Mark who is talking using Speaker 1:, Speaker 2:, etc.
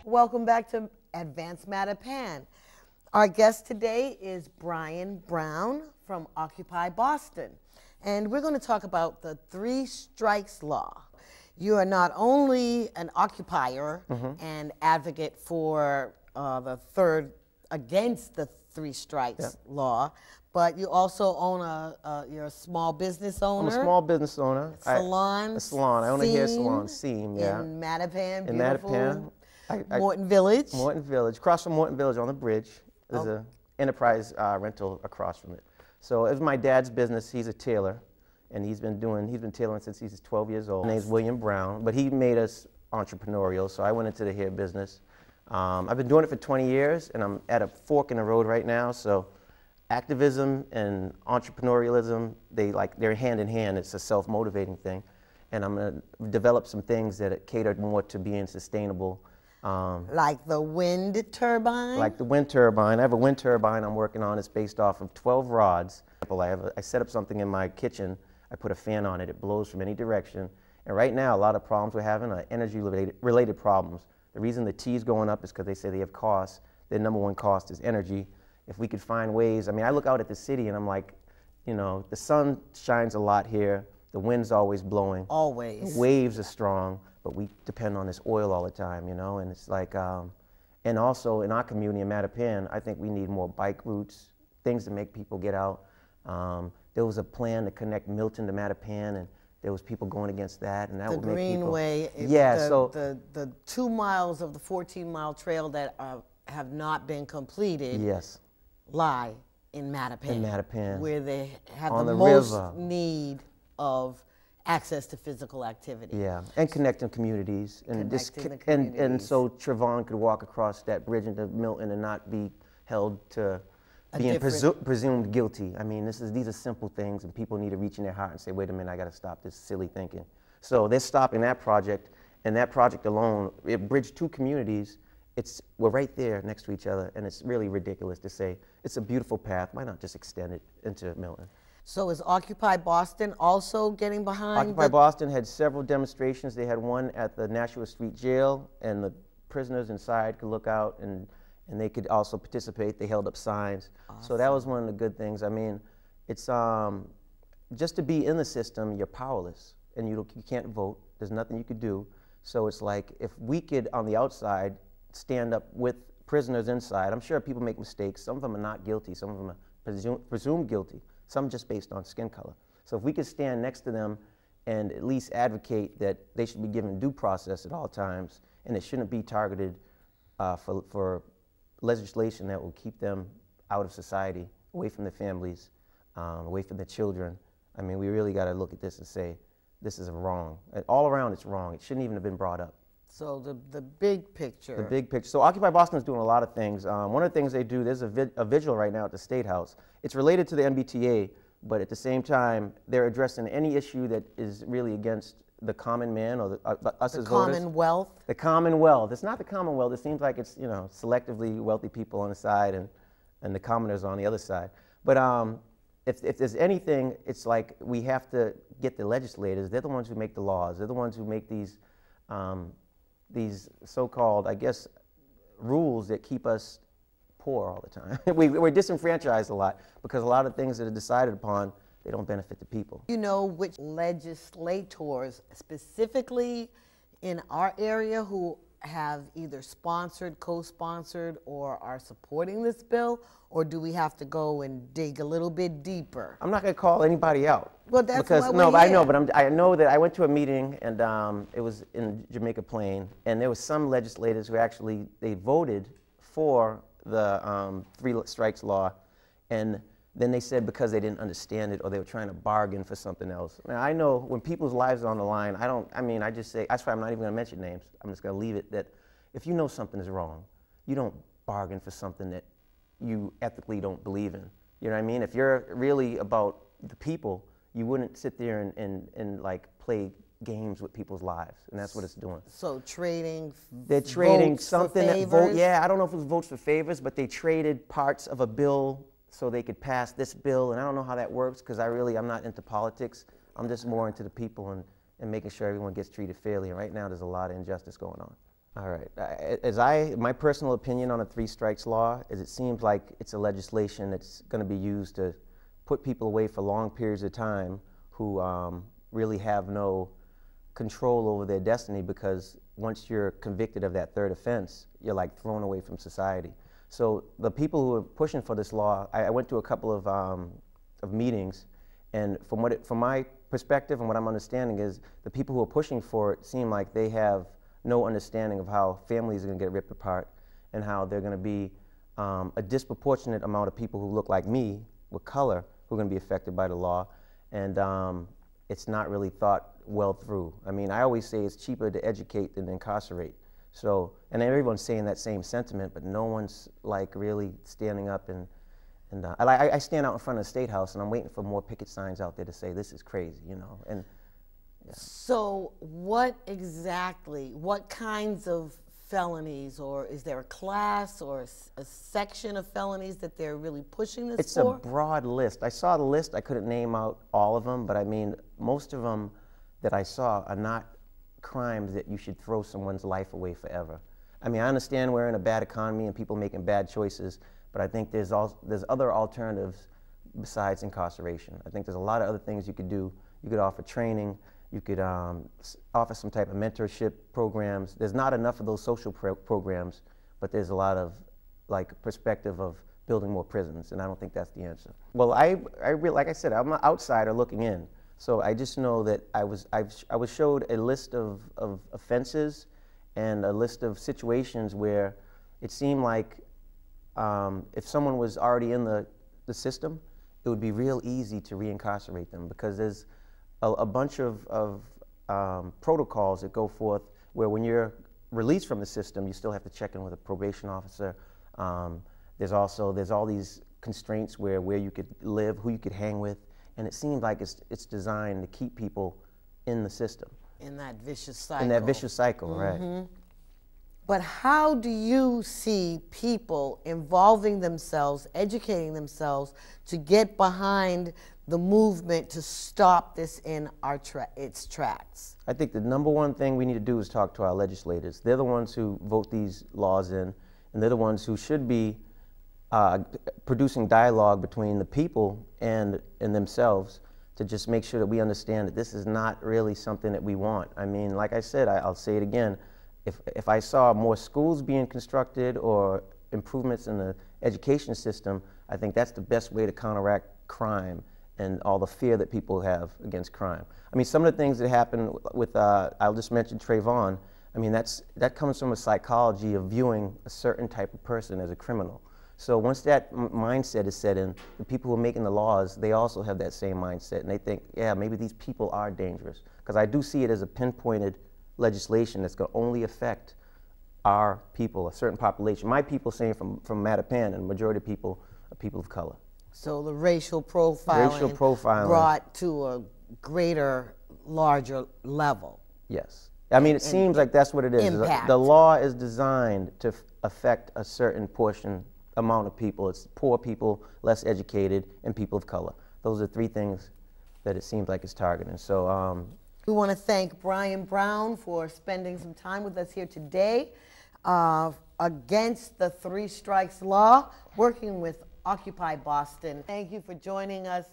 Speaker 1: Welcome back to Advanced Matter Pan. Our guest today is Brian Browne from Occupy Boston. And we're going to talk about the 3 strikes law. You are not only an occupier and advocate for against the 3 strikes law, but you also own you're a small business owner.
Speaker 2: I'm a small business owner.
Speaker 1: Salon.
Speaker 2: A salon. I own a hair salon, Seam, yeah.
Speaker 1: In Mattapan,
Speaker 2: in
Speaker 1: beautiful.
Speaker 2: Mattapan.
Speaker 1: Morton Village.
Speaker 2: Morton Village, across from Morton Village on the bridge. There's a enterprise rental across from it. So it was my dad's business. He's a tailor, and he's been tailoring since he's 12 years old. His name's William Browne, but he made us entrepreneurial, so I went into the hair business. I've been doing it for 20 years, and I'm at a fork in the road right now, so activism and entrepreneurialism, they're hand in hand. It's a self-motivating thing, and I'm gonna develop some things that cater more to being sustainable.
Speaker 1: Like the wind turbine?
Speaker 2: Like the wind turbine. I have a wind turbine I'm working on. It's based off of 12 rods. I set up something in my kitchen. I put a fan on it. It blows from any direction. And right now, a lot of problems we're having are energy-related problems. The reason the T is going up is because they say they have costs. Their number 1 cost is energy. If we could find ways, I mean, I look out at the city and I'm like, you know, the sun shines a lot here. The wind's always blowing.
Speaker 1: Always.
Speaker 2: The waves are strong. But we depend on this oil all the time, you know, and it's like, and also in our community in Mattapan, I think we need more bike routes, things to make people get out. There was a plan to connect Milton to Mattapan, and there was people going against that, and that would make people—
Speaker 1: The Greenway, the 2 miles of the 14-mile trail that have not been completed lie in Mattapan.
Speaker 2: In Mattapan.
Speaker 1: Where they have
Speaker 2: on
Speaker 1: the most need of access to physical activity.
Speaker 2: Yeah, and connecting communities. And and so Trevon could walk across that bridge into Milton and not be held to being presumed guilty. I mean, these are simple things, and people need to reach in their heart and say, wait a minute, I got to stop this silly thinking. So they're stopping that project, and that project alone, it bridged 2 communities. We're right there next to each other, and it's really ridiculous to say, it's a beautiful path, why not just extend it into Milton?
Speaker 1: So is Occupy Boston also getting behind?
Speaker 2: Occupy Boston had several demonstrations. They had one at the Nashua Street Jail, and the prisoners inside could look out, and they could also participate. They held up signs. Awesome. So that was one of the good things. I mean, it's just to be in the system, you're powerless, and you can't vote. There's nothing you could do. So it's like, if we could, on the outside, stand up with prisoners inside. I'm sure people make mistakes. Some of them are not guilty. Some of them are presumed guilty. Some just based on skin color. So if we could stand next to them and at least advocate that they should be given due process at all times, and it shouldn't be targeted for legislation that will keep them out of society, away from their families, away from their children. I mean, we really got to look at this and say, this is wrong. All around it's wrong. It shouldn't even have been brought up.
Speaker 1: So the big picture.
Speaker 2: The big picture. So Occupy Boston is doing a lot of things. One of the things they do, there's a vigil right now at the State House. It's related to the MBTA, but at the same time, they're addressing any issue that is really against the common man or us as voters.
Speaker 1: The Commonwealth?
Speaker 2: The Commonwealth. It's not the Commonwealth. It seems like it's, you know, selectively wealthy people on the side and the commoners on the other side. But if there's anything, it's like we have to get the legislators. They're the ones who make the laws. They're the ones who make these so-called, I guess, rules that keep us poor all the time. We're disenfranchised a lot because a lot of things that are decided upon, they don't benefit the people.
Speaker 1: You know which legislators specifically in our area who have either sponsored, co-sponsored, or are supporting this bill, or do we have to go and dig a little bit deeper?
Speaker 2: I'm not going to call anybody out.
Speaker 1: Well, that's
Speaker 2: because
Speaker 1: why
Speaker 2: no,
Speaker 1: we're
Speaker 2: but
Speaker 1: here.
Speaker 2: I know that I went to a meeting, and it was in Jamaica Plain, and there was some legislators who actually they voted for the 3 strikes law, and then they said because they didn't understand it or they were trying to bargain for something else. Now, I know when people's lives are on the line, I just say, that's why I'm not even going to mention names. I'm just going to leave it that if you know something is wrong, you don't bargain for something that you ethically don't believe in. You know what I mean? If you're really about the people, you wouldn't sit there and like play games with people's lives, and that's what it's doing.
Speaker 1: So trading
Speaker 2: They're trading
Speaker 1: votes
Speaker 2: something
Speaker 1: for
Speaker 2: that
Speaker 1: favors?
Speaker 2: yeah, I don't know if it was votes for favors, but they traded parts of a bill so they could pass this bill, and I don't know how that works because I'm not into politics. I'm just more into the people and making sure everyone gets treated fairly. And right now, there's a lot of injustice going on. All right. My personal opinion on a 3 strikes law is it seems like it's a legislation that's going to be used to put people away for long periods of time who really have no control over their destiny, because once you're convicted of that 3rd offense, you're like thrown away from society. So the people who are pushing for this law, I went to a couple of meetings, and from my perspective and what I'm understanding is the people who are pushing for it seem like they have no understanding of how families are going to get ripped apart and how they're going to be a disproportionate amount of people who look like me with color who are going to be affected by the law, and it's not really thought well through. I mean, I always say it's cheaper to educate than incarcerate. So, and everyone's saying that same sentiment, but no one's like really standing up and I stand out in front of the State House and I'm waiting for more picket signs out there to say this is crazy, you know. And yeah.
Speaker 1: So what kinds of felonies, or is there a class or a section of felonies that they're really pushing this
Speaker 2: It's
Speaker 1: for?
Speaker 2: a broad list. I saw the list, I couldn't name out all of them, but I mean, most of them that I saw are not crimes that you should throw someone's life away forever. I mean, I understand we're in a bad economy and people making bad choices, but I think there's other alternatives besides incarceration. I think there's a lot of other things you could do. You could offer training, you could offer some type of mentorship programs. There's not enough of those social programs, but there's a lot of like perspective of building more prisons, and I don't think that's the answer. Well, like I said, I'm an outsider looking in. So I just know that I was showed a list of offenses and a list of situations where it seemed like if someone was already in the system, it would be real easy to reincarcerate them, because there's a bunch of protocols that go forth where when you're released from the system, you still have to check in with a probation officer. There's all these constraints where you could live, who you could hang with. And it seems like it's designed to keep people in the system.
Speaker 1: In that vicious cycle.
Speaker 2: In that vicious cycle,
Speaker 1: mm-hmm.
Speaker 2: Right.
Speaker 1: But how do you see people involving themselves, educating themselves to get behind the movement to stop this in its tracks?
Speaker 2: I think the number one thing we need to do is talk to our legislators. They're the ones who vote these laws in, and they're the ones who should be producing dialogue between the people and themselves to just make sure that we understand that this is not really something that we want. I mean, like I said, I'll say it again, if I saw more schools being constructed or improvements in the education system, I think that's the best way to counteract crime and all the fear that people have against crime. I mean, some of the things that happen with, I'll just mention Trayvon, I mean, that comes from a psychology of viewing a certain type of person as a criminal. So once that mindset is set in, the people who are making the laws, they also have that same mindset, and they think, yeah, maybe these people are dangerous. Because I do see it as a pinpointed legislation that's going to only affect our people, a certain population. My people, saying from Mattapan, and the majority of people are people of color.
Speaker 1: So the racial profiling brought to a greater, larger level.
Speaker 2: Yes. I mean, it seems like that's what it is.
Speaker 1: Impact.
Speaker 2: The law is designed to affect a certain amount of people. It's poor people, less educated, and people of color. Those are 3 things that it seems like it's targeting. So
Speaker 1: we want to thank Brian Browne for spending some time with us here today against the 3 strikes law, working with Occupy Boston. Thank you for joining us.